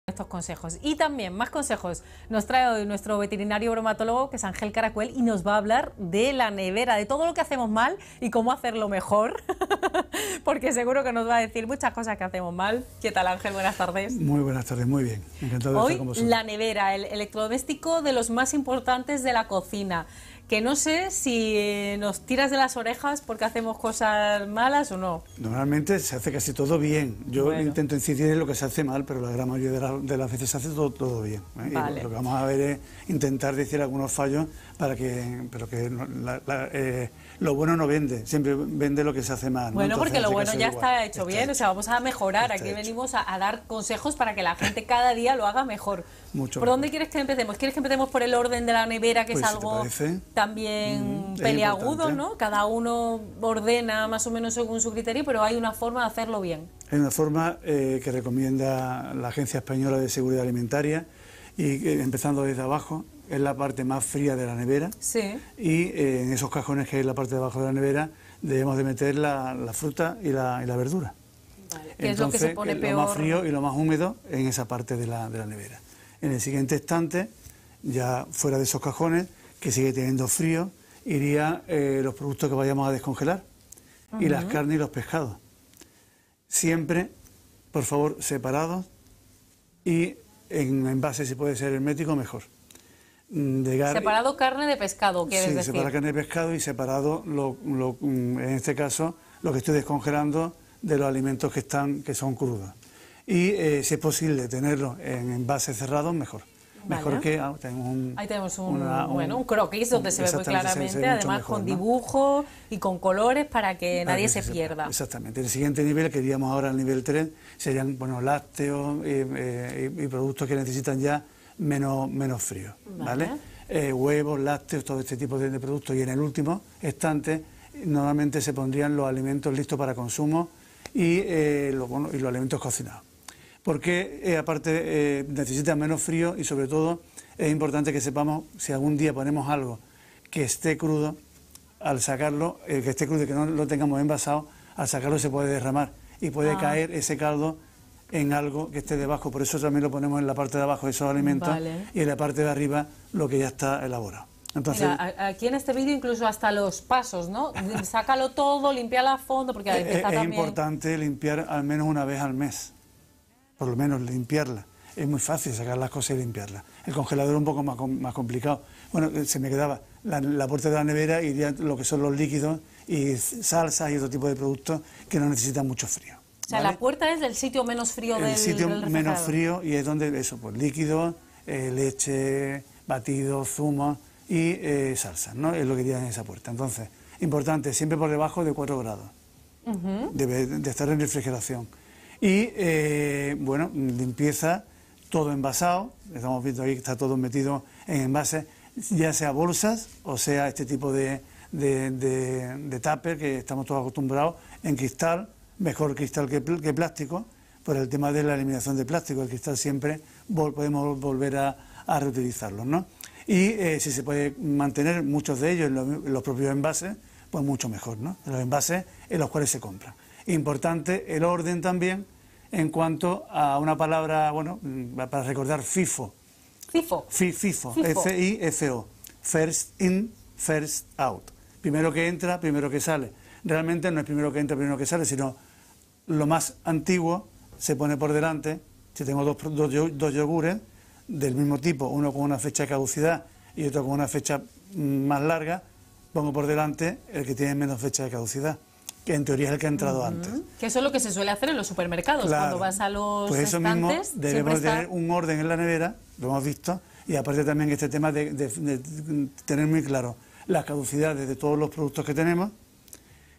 Estos consejos. Y también más consejos nos trae hoy nuestro veterinario bromatólogo, que es Ángel Caracuel, y nos va a hablar de la nevera, de todo lo que hacemos mal y cómo hacerlo mejor, porque seguro que nos va a decir muchas cosas que hacemos mal. ¿Qué tal, Ángel? Buenas tardes. Muy buenas tardes, muy bien. Encantado de estar con vosotros. La nevera, el electrodoméstico de los más importantes de la cocina, que no sé si nos tiras de las orejas porque hacemos cosas malas o no. Normalmente se hace casi todo bien. Yo intento incidir en lo que se hace mal, pero la gran mayoría de las veces se hace todo bien. Vale. Y lo que vamos a ver es intentar decir algunos fallos para lo bueno no vende, siempre vende lo que se hace mal, ¿no? Bueno, Entonces, porque lo bueno ya igual. está hecho bien, o sea, vamos a mejorar. Aquí venimos a dar consejos para que la gente cada día lo haga mejor. Mucho ¿Por mejor. dónde quieres que empecemos? ¿Quieres que empecemos por el orden de la nevera, que Pues, es si te algo parece, también es peliagudo, importante. ¿no? Cada uno ordena más o menos según su criterio, pero hay una forma de hacerlo bien. Hay una forma que recomienda la Agencia Española de Seguridad Alimentaria, y empezando desde abajo, es la parte más fría de la nevera. Sí. Y en esos cajones que hay en la parte de abajo de la nevera debemos de meter la fruta y la verdura. Vale. ¿Qué es lo que se pone peor? Lo más frío y lo más húmedo en esa parte de la nevera. En el siguiente estante, ya fuera de esos cajones, que sigue teniendo frío, irían los productos que vayamos a descongelar y las carnes y los pescados. Siempre, por favor, separados y en envase, si puede ser hermético, mejor. Separado carne de pescado, ¿quieres decir? Sí, separar carne de pescado y separado, en este caso, lo que estoy descongelando de los alimentos que son crudos. Y si es posible tenerlos en envases cerrados, mejor. Vale. Mejor que ahí tenemos un croquis donde se ve muy claramente, se ve además mejor, con ¿no? dibujo y con colores para que nadie se pierda. Exactamente. El siguiente nivel, que iríamos ahora al nivel 3, serían lácteos y productos que necesitan ya menos frío, ¿vale? Huevos, lácteos, todo este tipo de productos. Y en el último estante, normalmente se pondrían los alimentos listos para consumo y los alimentos cocinados. Porque aparte necesitan menos frío y sobre todo es importante que sepamos si algún día ponemos algo que esté crudo, al sacarlo, que esté crudo y que no lo tengamos envasado, al sacarlo se puede derramar y puede caer ese caldo en algo que esté debajo. Por eso también lo ponemos en la parte de abajo de esos alimentos. Vale. Y en la parte de arriba lo que ya está elaborado. Entonces, mira, aquí en este vídeo incluso hasta los pasos, ¿no? Sácalo todo, limpiarla a fondo, porque es también importante limpiar al menos una vez al mes. Por lo menos limpiarla. Es muy fácil sacar las cosas y limpiarlas. El congelador es un poco más complicado. Bueno, se me quedaba la puerta de la nevera y ya lo que son los líquidos y salsas y otro tipo de productos que no necesitan mucho frío. O sea, ¿vale? La puerta es el sitio menos frío del sitio refrigerador. Menos frío, y es donde eso, pues líquidos, leche, batidos, zumos y salsas, ¿no? Es lo que iría en esa puerta. Entonces, importante, siempre por debajo de 4 grados. Debe de estar en refrigeración. Y bueno, limpieza, todo envasado, estamos viendo ahí que está todo metido en envases, ya sea bolsas o sea este tipo de tupper que estamos todos acostumbrados, en cristal, mejor cristal que plástico, por el tema de la eliminación de plástico. El cristal siempre podemos volver a reutilizarlo, ¿no? Y si se puede mantener muchos de ellos en los propios envases, pues mucho mejor, ¿no? En los envases en los cuales se compran. Importante el orden también en cuanto a una palabra, bueno, para recordar FIFO. FIFO. FIFO, F-I-F-O. First in, first out. Primero que entra, primero que sale. Realmente no es primero que entra, primero que sale, sino lo más antiguo se pone por delante. Si tengo dos yogures del mismo tipo, uno con una fecha de caducidad y otro con una fecha más larga, pongo por delante el que tiene menos fecha de caducidad, que en teoría es el que ha entrado antes. Que eso es lo que se suele hacer en los supermercados, claro. Cuando vas a los pues eso estantes, mismo, debemos tener un orden en la nevera, lo hemos visto, y aparte también este tema de tener muy claro las caducidades de todos los productos que tenemos.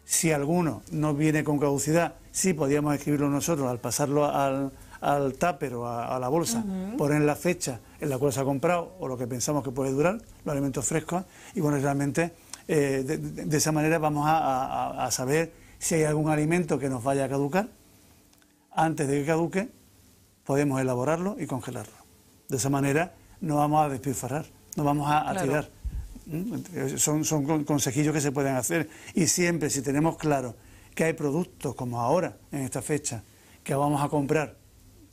Si alguno no viene con caducidad, sí podíamos escribirlo nosotros al pasarlo al tupper o a la bolsa, poner la fecha en la cual se ha comprado o lo que pensamos que puede durar, los alimentos frescos, y bueno, realmente de esa manera vamos a saber si hay algún alimento que nos vaya a caducar. Antes de que caduque, podemos elaborarlo y congelarlo. De esa manera no vamos a despilfarrar, no vamos a tirar. Son consejillos que se pueden hacer. Y siempre, si tenemos claro que hay productos como ahora, en esta fecha, que vamos a comprar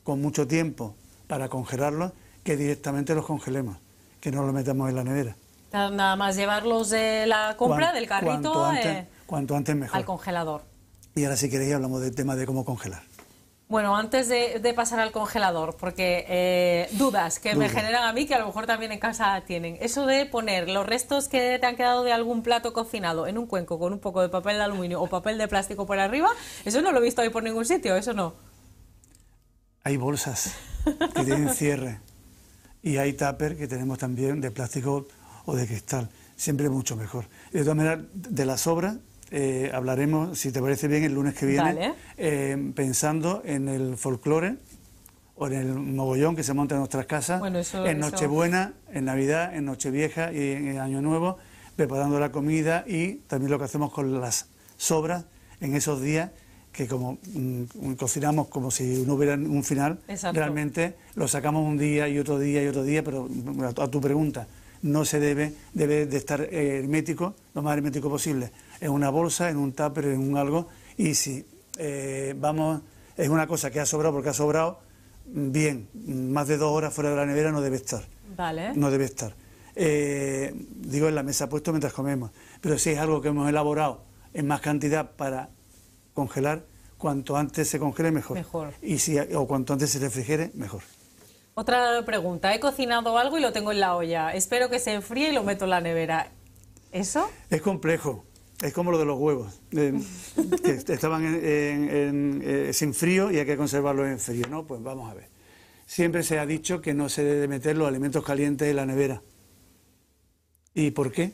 con mucho tiempo para congelarlos que directamente los congelemos, que no los metamos en la nevera. Nada más llevarlos de la compra, del carrito, cuanto antes mejor. al congelador. Y ahora si queréis hablamos del tema de cómo congelar. Bueno, antes de pasar al congelador, porque dudas que me generan a mí, que a lo mejor también en casa tienen. Eso de poner los restos que te han quedado de algún plato cocinado en un cuenco con un poco de papel de aluminio o papel de plástico por arriba, eso no lo he visto ahí por ningún sitio, eso no. Hay bolsas que tienen cierre y hay tupper que tenemos también de plástico o de cristal, siempre mucho mejor. De todas maneras, de las sobras hablaremos, si te parece bien, el lunes que viene, pensando en el folclore o en el mogollón que se monta en nuestras casas, bueno, en Nochebuena, en Navidad, en Nochevieja y en Año Nuevo, preparando la comida y también lo que hacemos con las sobras en esos días que como cocinamos como si no hubiera un final. Exacto. Realmente lo sacamos un día y otro día y otro día, pero a tu pregunta, no se debe de estar hermético, lo más hermético posible, en una bolsa, en un tupper, en un algo, y si es una cosa que ha sobrado porque ha sobrado, bien, más de 2 horas fuera de la nevera no debe estar. Vale. No debe estar. Digo, en la mesa puesto mientras comemos, pero si es algo que hemos elaborado en más cantidad para congelar, cuanto antes se congele mejor. O cuanto antes se refrigere, mejor. Otra pregunta, he cocinado algo y lo tengo en la olla, espero que se enfríe y lo meto en la nevera. ¿Eso? Es complejo, es como lo de los huevos, que estaban sin frío y hay que conservarlos en frío, ¿no? Pues vamos a ver. Siempre se ha dicho que no se debe meter los alimentos calientes en la nevera. ¿Y por qué?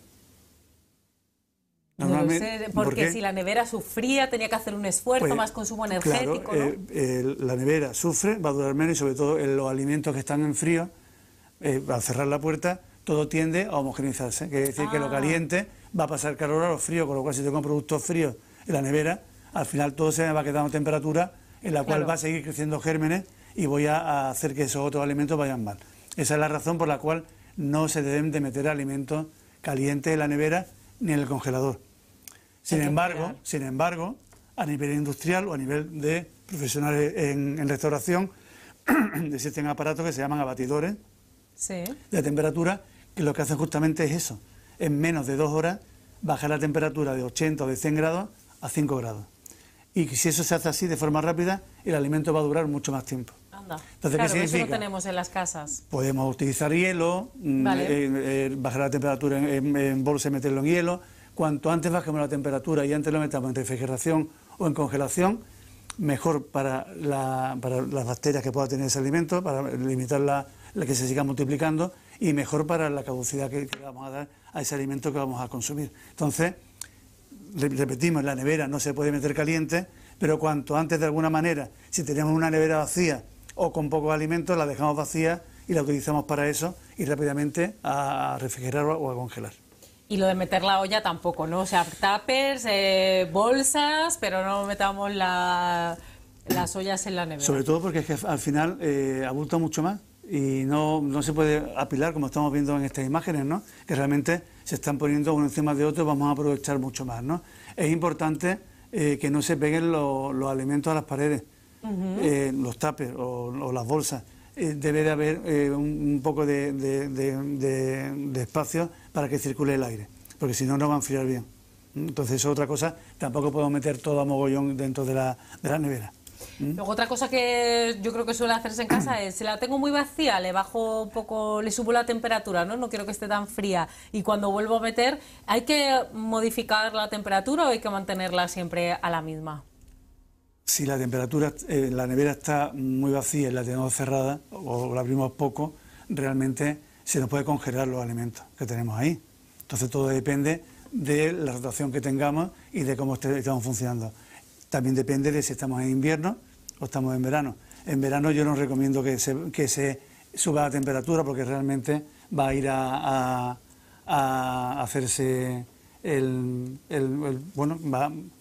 No lo sé, porque si la nevera sufría tenía que hacer un esfuerzo, pues, más consumo energético, claro, ¿no? La nevera sufre, va a durar menos y sobre todo en los alimentos que están en frío, al cerrar la puerta, todo tiende a homogeneizarse. Quiere decir que lo caliente va a pasar calor a lo frío, con lo cual si tengo productos fríos en la nevera, al final todo se me va a quedar a temperatura en la cual va a seguir creciendo gérmenes y voy a hacer que esos otros alimentos vayan mal. Esa es la razón por la cual no se deben de meter alimentos calientes en la nevera ni en el congelador. Sin embargo, a nivel industrial o a nivel de profesionales en restauración, existen aparatos que se llaman abatidores de temperatura, que lo que hacen justamente es eso. En menos de 2 horas baja la temperatura de 80 o de 100 grados a 5 grados. Y si eso se hace así de forma rápida, el alimento va a durar mucho más tiempo. Anda. Entonces, claro, ¿qué significa? Eso lo tenemos en las casas. Podemos utilizar hielo, bajar la temperatura en bolsa y meterlo en hielo. Cuanto antes bajemos la temperatura y antes lo metamos en refrigeración o en congelación, mejor para las bacterias que pueda tener ese alimento, para limitar la que se siga multiplicando, y mejor para la caducidad que le vamos a dar a ese alimento que vamos a consumir. Entonces, repetimos, en la nevera no se puede meter caliente, pero cuanto antes, de alguna manera, si tenemos una nevera vacía o con pocos alimentos, la dejamos vacía y la utilizamos para eso y rápidamente a refrigerar o a congelar. Y lo de meter la olla tampoco, ¿no? O sea, tuppers, bolsas, pero no metamos las ollas en la nevera. Sobre todo porque es que al final abulta mucho más y no se puede apilar, como estamos viendo en estas imágenes, ¿no? Que realmente se están poniendo uno encima de otro y vamos a aprovechar mucho más, ¿no? Es importante que no se peguen los alimentos a las paredes, los tuppers o las bolsas. Debe de haber un poco de espacio para que circule el aire, porque si no, no va a enfriar bien. Entonces, eso es otra cosa, tampoco podemos meter todo a mogollón dentro de la nevera. Luego, otra cosa que yo creo que suele hacerse en casa es, si la tengo muy vacía, le bajo un poco, le subo la temperatura, ¿no? No quiero que esté tan fría, y cuando vuelvo a meter, ¿hay que modificar la temperatura o hay que mantenerla siempre a la misma? Si la temperatura, la nevera está muy vacía y la tenemos cerrada o la abrimos poco, realmente se nos puede congelar los alimentos que tenemos ahí. Entonces todo depende de la rotación que tengamos y de cómo estamos funcionando. También depende de si estamos en invierno o estamos en verano. En verano yo no recomiendo que se suba la temperatura porque realmente va a ir a hacerse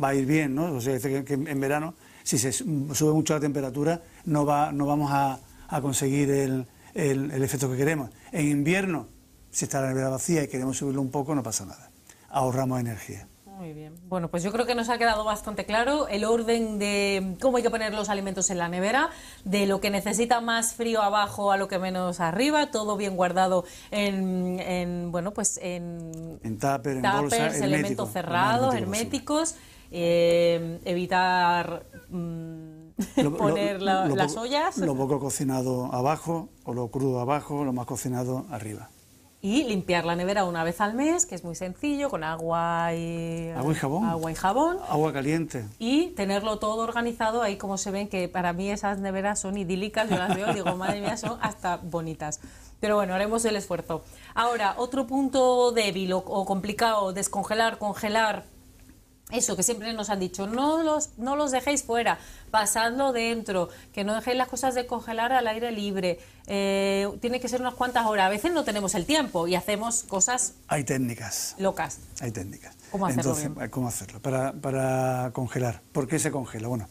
va a ir bien, ¿no? O sea, que en verano, si se sube mucho la temperatura, no vamos a conseguir el efecto que queremos. En invierno, si está la nevera vacía y queremos subirlo un poco, no pasa nada. Ahorramos energía. Muy bien. Bueno, pues yo creo que nos ha quedado bastante claro el orden de cómo hay que poner los alimentos en la nevera, de lo que necesita más frío abajo a lo que menos arriba, todo bien guardado bueno, pues en tupper, en bolsa, elementos cerrados, herméticos, evitar poner las ollas. Lo poco cocinado abajo, o lo crudo abajo, lo más cocinado arriba. Y limpiar la nevera una vez al mes, que es muy sencillo, con agua y jabón. Agua y jabón. Agua caliente. Y tenerlo todo organizado, ahí como se ven, que para mí esas neveras son idílicas, yo las veo y digo, madre mía, son hasta bonitas. Pero bueno, haremos el esfuerzo. Ahora, otro punto débil o complicado, descongelar, congelar. Eso que siempre nos han dicho, no los dejéis fuera, pasadlo dentro, que no dejéis las cosas de congelar al aire libre. Tiene que ser unas cuantas horas. A veces no tenemos el tiempo y hacemos cosas... Hay técnicas. Locas. Hay técnicas. ¿Cómo hacerlo? Entonces, ¿cómo hacerlo? Para congelar. ¿Por qué se congela? Bueno,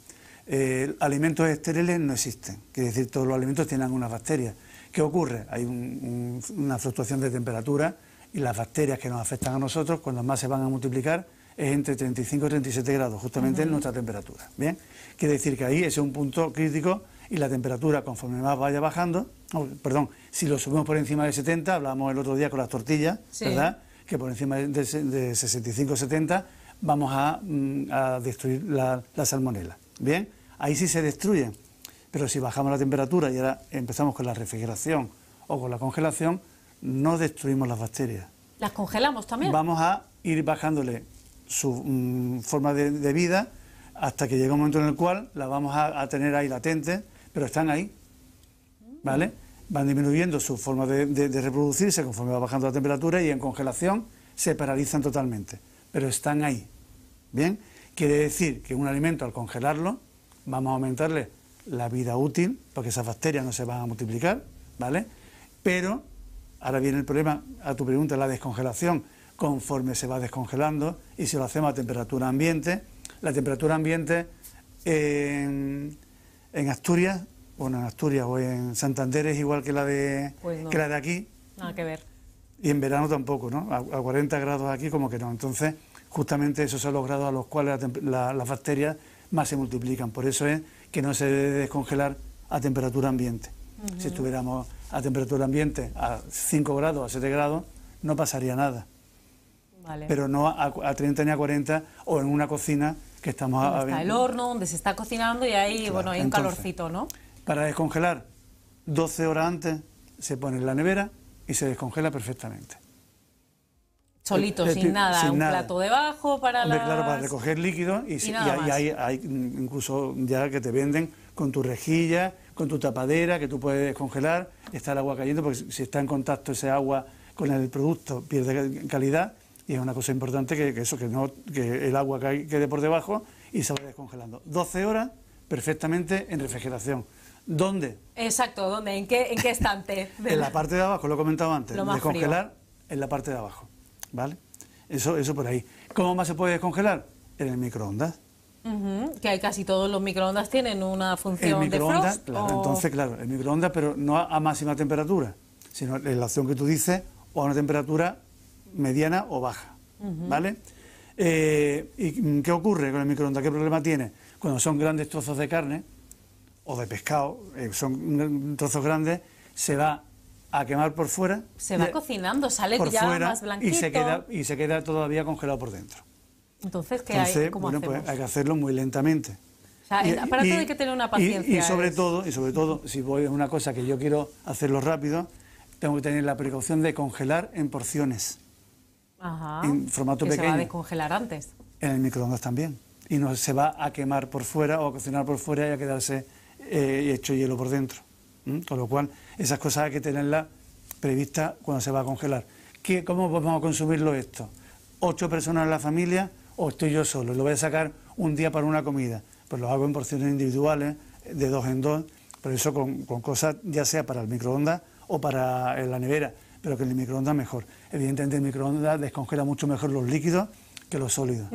alimentos estériles no existen. Quiere decir, todos los alimentos tienen unas bacterias. ¿Qué ocurre? Hay una fluctuación de temperatura y las bacterias que nos afectan a nosotros, cuando más se van a multiplicar, es entre 35 y 37 grados, justamente en nuestra temperatura. ¿Bien? Quiere decir que ahí ese es un punto crítico y la temperatura, conforme más vaya bajando, si lo subimos por encima de 70, hablábamos el otro día con las tortillas, sí, ¿verdad? Que por encima de 65 o 70 vamos a destruir la salmonela. ¿Bien? Ahí sí se destruyen, pero si bajamos la temperatura y ahora empezamos con la refrigeración o con la congelación, no destruimos las bacterias. ¿Las congelamos también? Vamos a ir bajándole su forma de vida hasta que llega un momento en el cual la vamos a tener ahí latente, pero están ahí, ¿vale? Van disminuyendo su forma de reproducirse conforme va bajando la temperatura y en congelación se paralizan totalmente, pero están ahí, ¿bien? Quiere decir que un alimento al congelarlo vamos a aumentarle la vida útil porque esas bacterias no se van a multiplicar, ¿vale? Pero ahora viene el problema, a tu pregunta, la descongelación. Conforme se va descongelando y si lo hacemos a temperatura ambiente, la temperatura ambiente en Asturias, bueno, en Asturias o en Santander es igual que la de, pues no, que la de aquí. Nada que ver. Y en verano tampoco, ¿no? A 40 grados aquí como que no. Entonces, justamente esos son los grados a los cuales las bacterias más se multiplican. Por eso es que no se debe descongelar a temperatura ambiente. Si estuviéramos a temperatura ambiente a 5 grados, a 7 grados, no pasaría nada. Vale. Pero no a 30 ni a 40 o en una cocina que estamos donde está el horno, donde se está cocinando y ahí, claro, bueno, hay un calorcito, ¿no? Para descongelar, 12 horas antes se pone en la nevera y se descongela perfectamente. Solito, sin nada, sin un nada. Plato debajo para Claro, para recoger líquidos y hay incluso ya que te venden con tu rejilla, con tu tapadera, que tú puedes descongelar, está el agua cayendo, porque si está en contacto ese agua con el producto pierde calidad. Y es una cosa importante que el agua quede por debajo y se vaya descongelando. 12 horas perfectamente en refrigeración. ¿Dónde? Exacto, ¿dónde? ¿En qué estante? En la parte de abajo, lo he comentado antes. Lo más descongelar frío. En la parte de abajo, ¿vale? Eso por ahí. ¿Cómo más se puede descongelar? En el microondas. Que hay casi todos los microondas tienen una función de frost. Claro, entonces, claro, el microondas, pero no a máxima temperatura, sino en la opción que tú dices, o a una temperatura mediana o baja, ¿vale? ¿Y qué ocurre con el microondas? ¿Qué problema tiene? Cuando son grandes trozos de carne o de pescado, son trozos grandes, se va a quemar por fuera. Se va cocinando, sale por ya fuera, más blanquito. Y se queda todavía congelado por dentro. Entonces, ¿cómo hacemos? Pues hay que hacerlo muy lentamente. O sea, para todo hay que tener una paciencia. Y sobre todo, si voy a una cosa que yo quiero hacerlo rápido, tengo que tener la precaución de congelar en porciones. Ajá, en formato pequeño. Se va a descongelar antes. En el microondas también. Y no se va a quemar por fuera o a cocinar por fuera y a quedarse hecho hielo por dentro. Con lo cual, esas cosas hay que tenerlas previstas cuando se va a congelar. ¿Cómo vamos a consumirlo esto? 8 personas en la familia o estoy yo solo. Lo voy a sacar un día para una comida. Pues lo hago en porciones individuales, de 2 en 2, pero eso con cosas ya sea para el microondas o para la nevera, pero que en el microondas mejor. Evidentemente el microondas descongela mucho mejor los líquidos que los sólidos.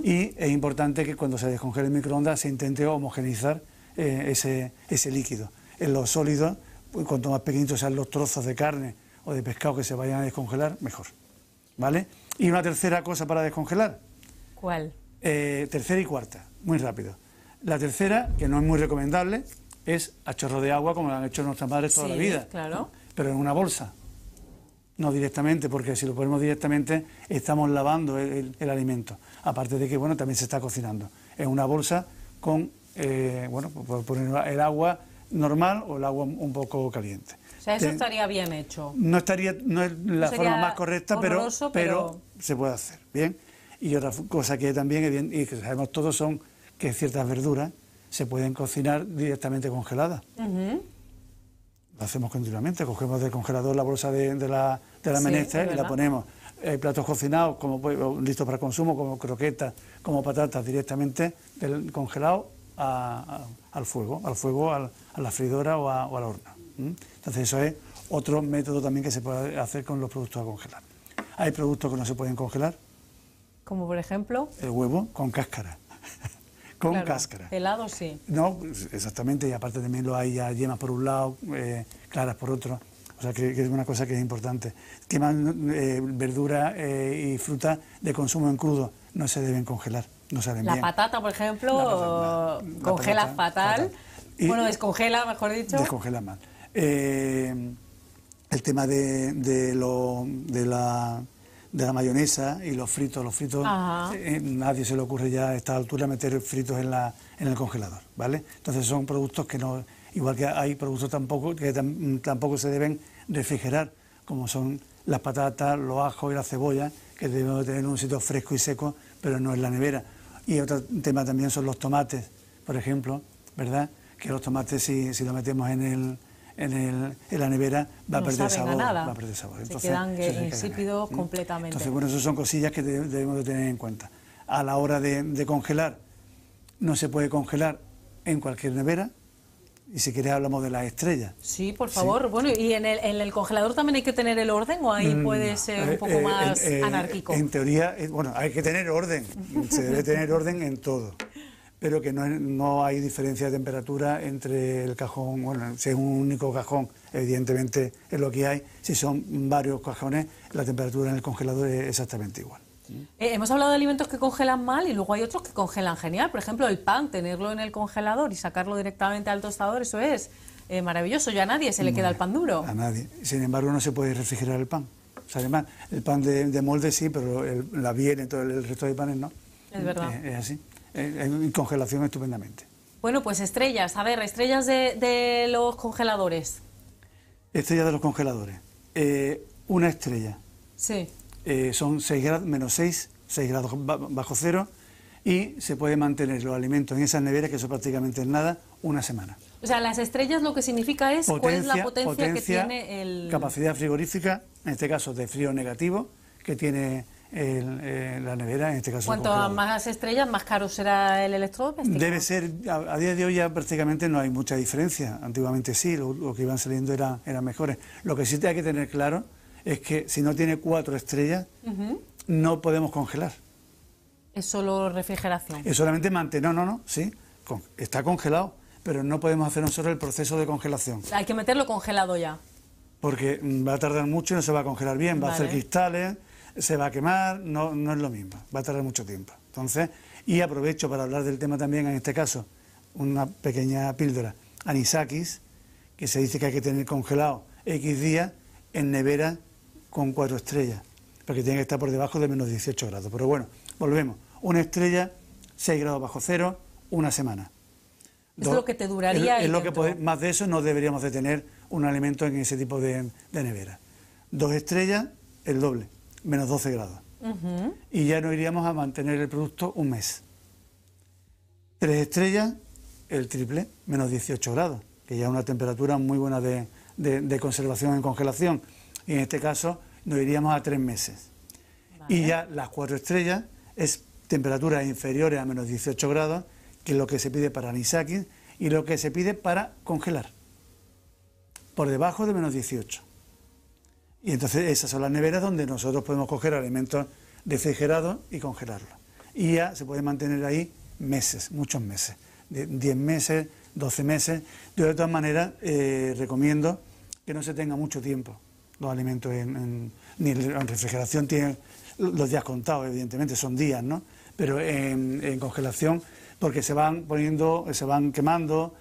Y es importante que cuando se descongele el microondas se intente homogeneizar ese líquido. En los sólidos, pues, cuanto más pequeñitos sean los trozos de carne o de pescado que se vayan a descongelar, mejor. ¿Vale? Y una tercera cosa para descongelar. ¿Cuál? Tercera y cuarta, muy rápido. La tercera, que no es muy recomendable, es a chorro de agua, como lo han hecho nuestras madres toda la vida. Claro. ¿No? Pero en una bolsa, no directamente, porque si lo ponemos directamente estamos lavando el alimento. Aparte de que, bueno, también se está cocinando. En una bolsa con, bueno, por poner el agua normal o el agua un poco caliente. O sea, eso estaría bien hecho. No es la forma más correcta, pero se puede hacer, ¿bien? Y otra cosa que también es bien, y que sabemos todos, son que ciertas verduras se pueden cocinar directamente congeladas. Lo hacemos continuamente, cogemos del congelador la bolsa de la menestra y la ponemos. Platos cocinados, como listos para consumo, como croquetas, como patatas, directamente del congelado al fuego, a la freidora o al horno. Entonces eso es otro método también que se puede hacer con los productos a congelar. Hay productos que no se pueden congelar. Como por ejemplo... El huevo con cáscara. Con cáscara. Helado sí. No, exactamente, y aparte también lo hay ya yemas por un lado, claras por otro. O sea, que es una cosa que es importante. Que más verdura y fruta de consumo en crudo no se deben congelar, no salen bien. La patata, por ejemplo, congela fatal. Bueno, descongela, mejor dicho. Descongela mal. El tema de la mayonesa y los fritos, nadie se le ocurre ya a esta altura meter fritos en el congelador, ¿vale? Entonces son productos que no, igual que hay productos que tampoco se deben refrigerar, como son las patatas, los ajos y la cebolla, que debemos tener en un sitio fresco y seco, pero no en la nevera. Y otro tema también son los tomates, por ejemplo, ¿verdad? Que los tomates si lo metemos en la nevera va a perder sabor. Va a perder sabor. Entonces, quedan insípidos completamente. Entonces, bueno, esas son cosillas que debemos de tener en cuenta. A la hora de congelar, no se puede congelar en cualquier nevera. Y si quieres hablamos de las estrellas. Sí, por favor. Sí. Bueno, ¿y en el congelador también hay que tener el orden o ahí puede ser un poco más anárquico? En teoría, bueno, hay que tener orden. Se debe tener orden en todo. Pero que no hay diferencia de temperatura entre el cajón, bueno, si es un único cajón, evidentemente es lo que hay. Si son varios cajones, la temperatura en el congelador es exactamente igual. Hemos hablado de alimentos que congelan mal y luego hay otros que congelan genial. Por ejemplo, el pan, tenerlo en el congelador y sacarlo directamente al tostador, eso es maravilloso. Ya a nadie se le queda el pan duro. A nadie. Sin embargo, no se puede refrigerar el pan. Sale mal. El pan de molde sí, pero la biela y todo el resto de panes no. Es verdad. Es así. En congelación estupendamente. Bueno, pues estrellas. A ver, estrellas de los congeladores. Estrellas de los congeladores. Una estrella. Sí. Son 6 grados, menos 6 grados bajo cero, y se puede mantener los alimentos en esas neveras, que eso prácticamente es nada, una semana. O sea, las estrellas lo que significa es cuál es la potencia que tiene el... Capacidad frigorífica, en este caso de frío negativo, que tiene la nevera, en este caso. Cuanto más estrellas, más caro será el electrodoméstico. Debe ser, a día de hoy ya prácticamente no hay mucha diferencia. Antiguamente sí, lo que iban saliendo eran mejores. Lo que sí hay que tener claro es que si no tiene 4 estrellas, no podemos congelar. ¿Es solo refrigeración? Es solamente mantener, sí, está congelado, pero no podemos hacer nosotros el proceso de congelación. Hay que meterlo congelado ya. Porque va a tardar mucho y no se va a congelar bien, va a hacer cristales, se va a quemar, no es lo mismo, va a tardar mucho tiempo. Entonces, y aprovecho para hablar del tema también, en este caso, una pequeña píldora, anisakis, que se dice que hay que tener congelado X días en nevera con 4 estrellas, porque tiene que estar por debajo de menos 18 grados. Pero bueno, volvemos. Una estrella, 6 grados bajo cero, una semana. Es lo que te duraría. Es lo que más de eso no deberíamos de tener un alimento en ese tipo de nevera. 2 estrellas, el doble, menos 12 grados. Y ya no iríamos a mantener el producto un mes. 3 estrellas, el triple, menos 18 grados, que ya es una temperatura muy buena de conservación en congelación, y en este caso nos iríamos a 3 meses. Vale. Y ya las 4 estrellas es temperaturas inferiores a menos 18 grados, que es lo que se pide para anisakis y lo que se pide para congelar, por debajo de menos 18. Y entonces esas son las neveras donde nosotros podemos coger alimentos refrigerados y congelarlos. Y ya se puede mantener ahí meses, muchos meses, de 10 meses, 12 meses. Yo de todas maneras recomiendo que no se tenga mucho tiempo los alimentos ni en refrigeración tienen los días contados, evidentemente, son días, ¿no? pero en congelación, porque se van poniendo, se van quemando,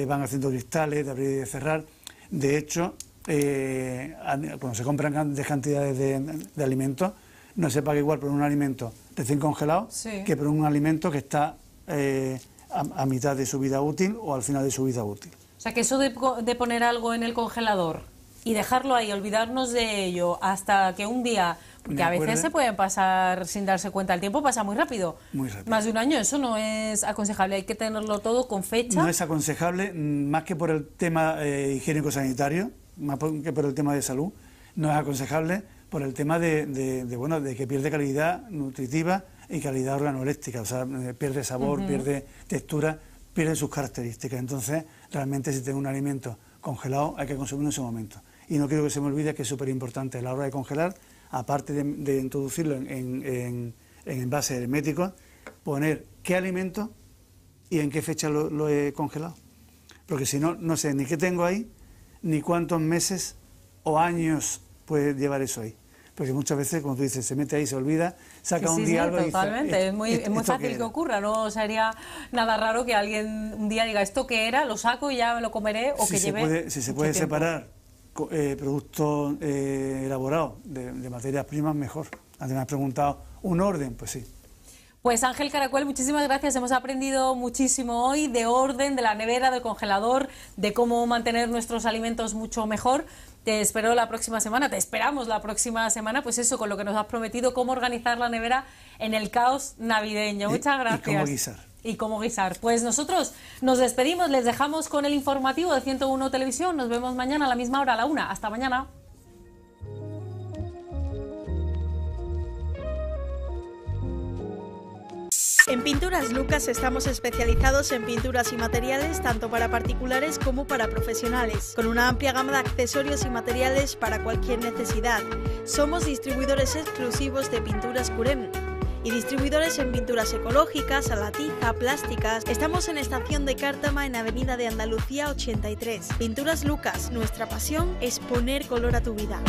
van haciendo cristales de abrir y de cerrar. De hecho, cuando se compran grandes cantidades de alimentos, no se paga igual por un alimento recién congelado que por un alimento que está a mitad de su vida útil o al final de su vida útil. O sea, que eso de poner algo en el congelador y dejarlo ahí, olvidarnos de ello, hasta que un día, porque a veces se pueden pasar sin darse cuenta, el tiempo pasa muy rápido. Muy rápido. Más de un año, eso no es aconsejable, hay que tenerlo todo con fecha. No es aconsejable, más que por el tema higiénico-sanitario, más que por el tema de salud, no es aconsejable por el tema de que pierde calidad nutritiva y calidad organoléptica, o sea, pierde sabor, pierde textura, pierde sus características. Entonces, realmente si tengo un alimento congelado hay que consumirlo en ese momento. Y no quiero que se me olvide que es súper importante a la hora de congelar, aparte de introducirlo en envases herméticos, poner qué alimento y en qué fecha lo he congelado. Porque si no, no sé ni qué tengo ahí, ni cuántos meses o años puede llevar eso ahí. Porque muchas veces, como tú dices, se mete ahí, se olvida, saca un día algo y dice... Totalmente, es muy fácil que ocurra, no sería nada raro que alguien un día diga esto que era, lo saco y ya me lo comeré, o que lleve... Si se puede separar productos elaborados de materias primas, mejor. Antes me has preguntado un orden, pues sí. Pues Ángel Caracuel, muchísimas gracias. Hemos aprendido muchísimo hoy de orden, de la nevera, del congelador, de cómo mantener nuestros alimentos mucho mejor. Te espero la próxima semana, te esperamos la próxima semana, pues eso, con lo que nos has prometido, cómo organizar la nevera en el caos navideño. Muchas gracias. Y cómo guisar. Y cómo guisar. Pues nosotros nos despedimos, les dejamos con el informativo de 101 Televisión. Nos vemos mañana a la misma hora, a la 1. Hasta mañana. En Pinturas Lucas estamos especializados en pinturas y materiales tanto para particulares como para profesionales, con una amplia gama de accesorios y materiales para cualquier necesidad. Somos distribuidores exclusivos de pinturas Curem y distribuidores en pinturas ecológicas, a la tiza, plásticas. Estamos en Estación de Cártama, en Avenida de Andalucía 83. Pinturas Lucas, nuestra pasión es poner color a tu vida.